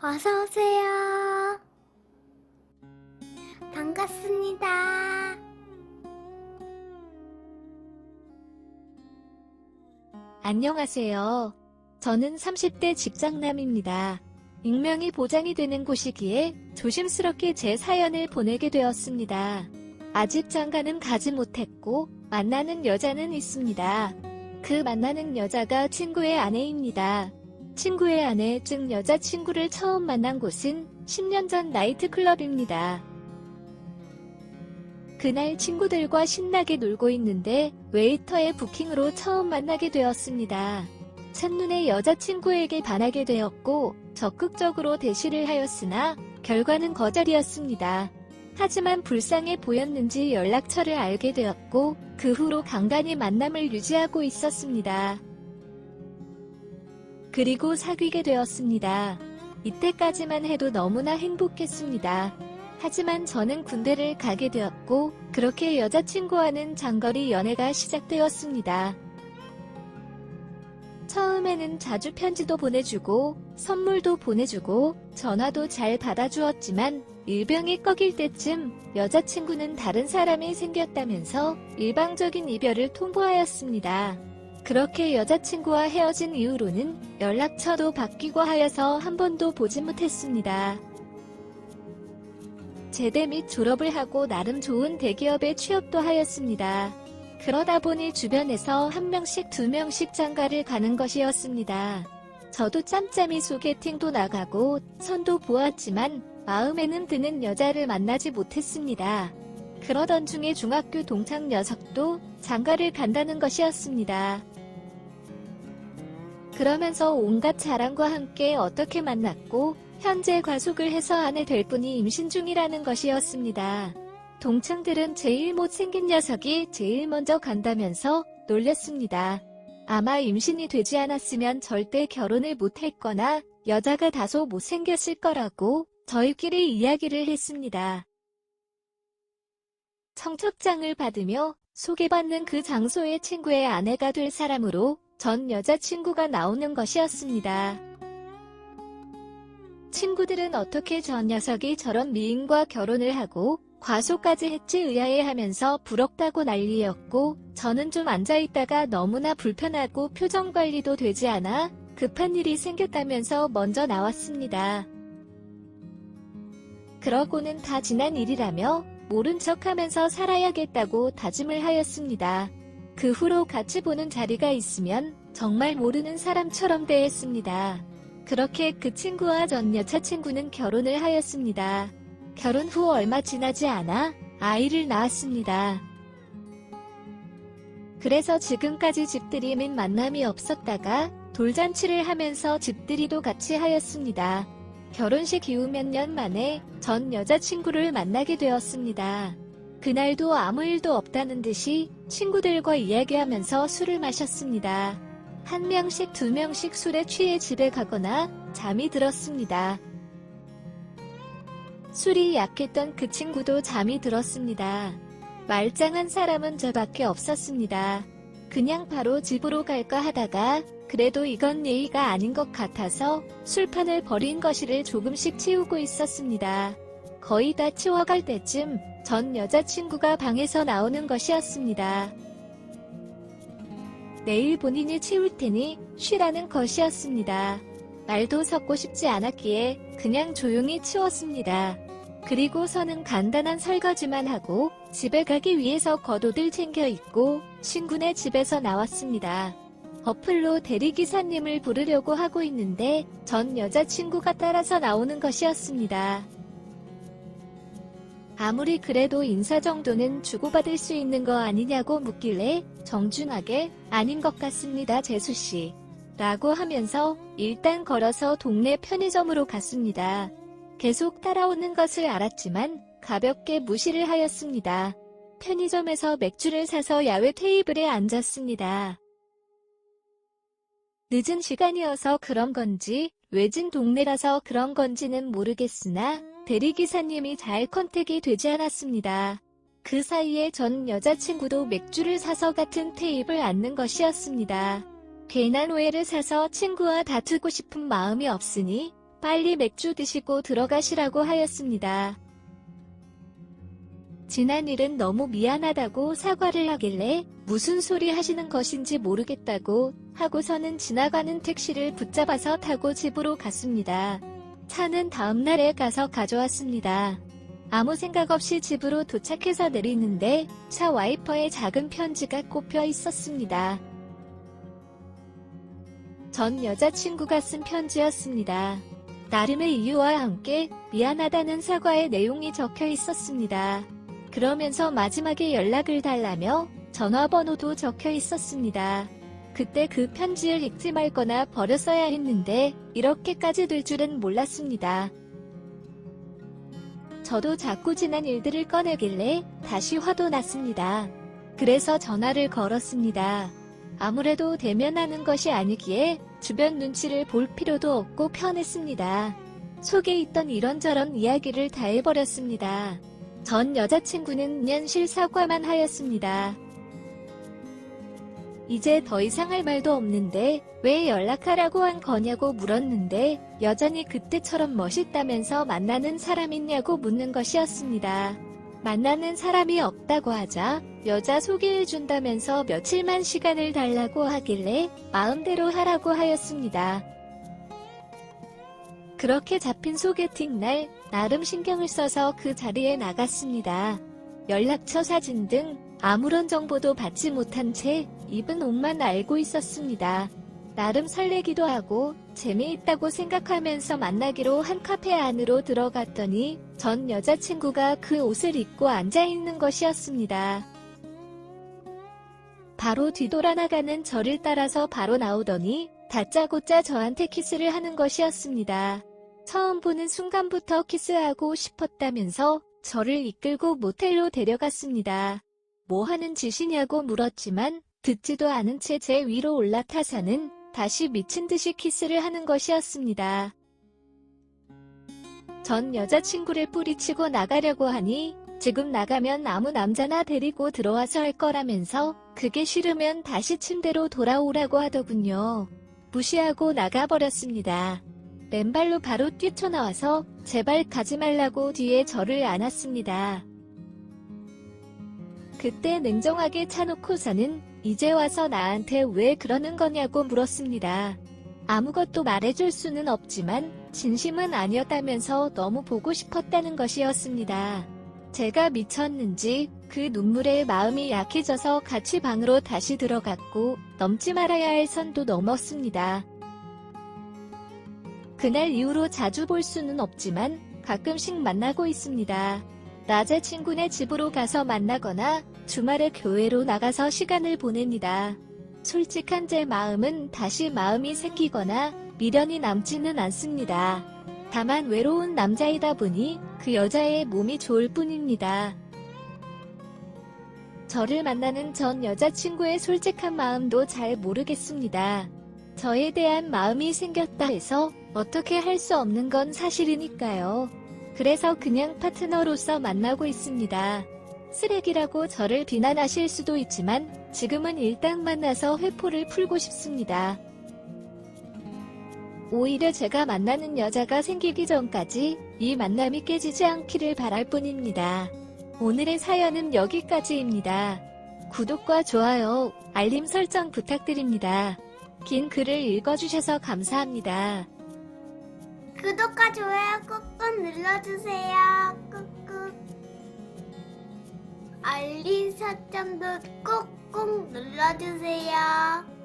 어서오세요. 반갑습니다. 안녕하세요. 저는 30대 직장남입니다. 익명이 보장이 되는 곳이기에 조심스럽게 제 사연을 보내게 되었습니다. 아직 장가는 가지 못했고 만나는 여자는 있습니다. 그 만나는 여자가 친구의 아내입니다. 친구의 아내 즉 여자친구를 처음 만난 곳은 10년 전 나이트클럽입니다. 그날 친구들과 신나게 놀고 있는데 웨이터의 부킹으로 처음 만나게 되었습니다. 첫눈에 여자친구에게 반하게 되었고 적극적으로 대시를 하였으나 결과는 거절이었습니다. 하지만 불쌍해 보였는지 연락처를 알게 되었고 그 후로 간간히 만남을 유지하고 있었습니다. 그리고 사귀게 되었습니다. 이때까지만 해도 너무나 행복했습니다. 하지만 저는 군대를 가게 되었고 그렇게 여자친구와는 장거리 연애가 시작되었습니다. 처음에는 자주 편지도 보내주고 선물도 보내주고 전화도 잘 받아주었지만 일병이 꺾일 때쯤 여자친구는 다른 사람이 생겼다면서 일방적인 이별을 통보하였습니다. 그렇게 여자친구와 헤어진 이후로는 연락처도 바뀌고 하여서 한 번도 보지 못했습니다. 제대 및 졸업을 하고 나름 좋은 대기업에 취업도 하였습니다. 그러다 보니 주변에서 한 명씩 두 명씩 장가를 가는 것이었습니다. 저도 짬짬이 소개팅도 나가고 선도 보았지만 마음에는 드는 여자를 만나지 못했습니다. 그러던 중에 중학교 동창 녀석도 장가를 간다는 것이었습니다. 그러면서 온갖 자랑과 함께 어떻게 만났고 현재 과속을 해서 아내 될 분이 임신 중이라는 것이었습니다. 동창들은 제일 못생긴 녀석이 제일 먼저 간다면서 놀렸습니다. 아마 임신이 되지 않았으면 절대 결혼을 못했거나 여자가 다소 못생겼을 거라고 저희끼리 이야기를 했습니다. 청첩장을 받으며 소개받는 그 장소의 친구의 아내가 될 사람으로 전 여자친구가 나오는 것이었습니다. 친구들은 어떻게 전 녀석이 저런 미인과 결혼을 하고 과소까지 했지 의아해하면서 부럽다고 난리였고 저는 좀 앉아있다가 너무나 불편하고 표정 관리도 되지 않아 급한 일이 생겼다면서 먼저 나왔습니다. 그러고는 다 지난 일이라며 모른 척하면서 살아야겠다고 다짐을 하였습니다. 그 후로 같이 보는 자리가 있으면 정말 모르는 사람처럼 대했습니다. 그렇게 그 친구와 전 여자친구는 결혼을 하였습니다. 결혼 후 얼마 지나지 않아 아이를 낳았습니다. 그래서 지금까지 집들이 및 만남이 없었다가 돌잔치를 하면서 집들이도 같이 하였습니다. 결혼식 이후 몇 년 만에 전 여자친구를 만나게 되었습니다. 그날도 아무 일도 없다는 듯이 친구들과 이야기하면서 술을 마셨습니다. 한 명씩 두 명씩 술에 취해 집에 가거나 잠이 들었습니다. 술이 약했던 그 친구도 잠이 들었습니다. 말짱한 사람은 저밖에 없었습니다. 그냥 바로 집으로 갈까 하다가 그래도 이건 예의가 아닌 것 같아서 술판을 버린 거실을 조금씩 치우고 있었습니다. 거의 다 치워갈 때쯤 전 여자친구가 방에서 나오는 것이었습니다. 내일 본인이 치울 테니 쉬라는 것이었습니다. 말도 섞고 싶지 않았기에 그냥 조용히 치웠습니다. 그리고서는 간단한 설거지만 하고 집에 가기 위해서 겉옷을 챙겨 입고 친구네 집에서 나왔습니다. 어플로 대리기사님을 부르려고 하고 있는데 전 여자친구가 따라서 나오는 것이었습니다. 아무리 그래도 인사 정도는 주고받을 수 있는 거 아니냐고 묻길래 정중하게 아닌 것 같습니다 재수씨 라고 하면서 일단 걸어서 동네 편의점으로 갔습니다. 계속 따라오는 것을 알았지만 가볍게 무시를 하였습니다. 편의점에서 맥주를 사서 야외 테이블에 앉았습니다. 늦은 시간이어서 그런 건지 외진 동네라서 그런 건지는 모르겠으나 대리기사님이 잘 컨택이 되지 않았습니다. 그 사이에 전 여자친구도 맥주를 사서 같은 테이블 앉는 것이었습니다. 괜한 오해를 사서 친구와 다투고 싶은 마음이 없으니 빨리 맥주 드시고 들어가시라고 하였습니다. 지난 일은 너무 미안하다고 사과를 하길래 무슨 소리 하시는 것인지 모르겠다고 하고서는 지나가는 택시를 붙잡아서 타고 집으로 갔습니다. 차는 다음날에 가서 가져왔습니다. 아무 생각 없이 집으로 도착해서 내리는데 차 와이퍼에 작은 편지가 꼽혀 있었습니다. 전 여자친구가 쓴 편지였습니다. 나름의 이유와 함께 미안하다는 사과의 내용이 적혀 있었습니다. 그러면서 마지막에 연락을 달라며 전화번호도 적혀 있었습니다. 그때 그 편지를 읽지 말거나 버렸어야 했는데 이렇게까지 될 줄은 몰랐습니다. 저도 자꾸 지난 일들을 꺼내길래 다시 화도 났습니다. 그래서 전화를 걸었습니다. 아무래도 대면하는 것이 아니기에 주변 눈치를 볼 필요도 없고 편했습니다. 속에 있던 이런저런 이야기를 다 해버렸습니다. 전 여자친구는 연실 사과만 하였습니다. 이제 더 이상 할 말도 없는데 왜 연락하라고 한 거냐고 물었는데 여전히 그때처럼 멋있다면서 만나는 사람 있냐고 묻는 것이었습니다. 만나는 사람이 없다고 하자 여자 소개해준다면서 며칠만 시간을 달라고 하길래 마음대로 하라고 하였습니다. 그렇게 잡힌 소개팅 날 나름 신경을 써서 그 자리에 나갔습니다. 연락처 사진 등 아무런 정보도 받지 못한 채 입은 옷만 알고 있었습니다. 나름 설레기도 하고 재미있다고 생각하면서 만나기로 한 카페 안으로 들어갔더니 전 여자친구가 그 옷을 입고 앉아있는 것이었습니다. 바로 뒤돌아 나가는 저를 따라서 바로 나오더니 다짜고짜 저한테 키스를 하는 것이었습니다. 처음 보는 순간부터 키스하고 싶었다면서 저를 이끌고 모텔로 데려갔습니다. 뭐 하는 짓이냐고 물었지만 듣지도 않은 채 제 위로 올라타서는 다시 미친 듯이 키스를 하는 것이었습니다. 전 여자친구를 뿌리치고 나가려고 하니 지금 나가면 아무 남자나 데리고 들어와서 할 거라면서 그게 싫으면 다시 침대로 돌아오라고 하더군요. 무시하고 나가버렸습니다. 맨발로 바로 뛰쳐나와서 제발 가지 말라고 뒤에 저를 안았습니다. 그때 냉정하게 차놓고서는 이제 와서 나한테 왜 그러는 거냐고 물었습니다. 아무것도 말해줄 수는 없지만 진심은 아니었다면서 너무 보고 싶었다는 것이었습니다. 제가 미쳤는지 그 눈물에 마음이 약해져서 같이 방으로 다시 들어갔고 넘지 말아야 할 선도 넘었습니다. 그날 이후로 자주 볼 수는 없지만 가끔씩 만나고 있습니다. 낮에 친구네 집으로 가서 만나거나 주말에 교회로 나가서 시간을 보냅니다. 솔직한 제 마음은 다시 마음이 생기거나 미련이 남지는 않습니다. 다만 외로운 남자이다 보니 그 여자의 몸이 좋을 뿐입니다. 저를 만나는 전 여자친구의 솔직한 마음도 잘 모르겠습니다. 저에 대한 마음이 생겼다 해서 어떻게 할 수 없는 건 사실이니까요. 그래서 그냥 파트너로서 만나고 있습니다. 쓰레기라고 저를 비난하실 수도 있지만 지금은 일단 만나서 회포를 풀고 싶습니다. 오히려 제가 만나는 여자가 생기기 전까지 이 만남이 깨지지 않기를 바랄 뿐입니다. 오늘의 사연은 여기까지입니다. 구독과 좋아요, 알림 설정 부탁드립니다. 긴 글을 읽어주셔서 감사합니다. 구독과 좋아요 꾹꾹 눌러주세요. 꾹꾹. 알림 설정도 꾹꾹 눌러주세요.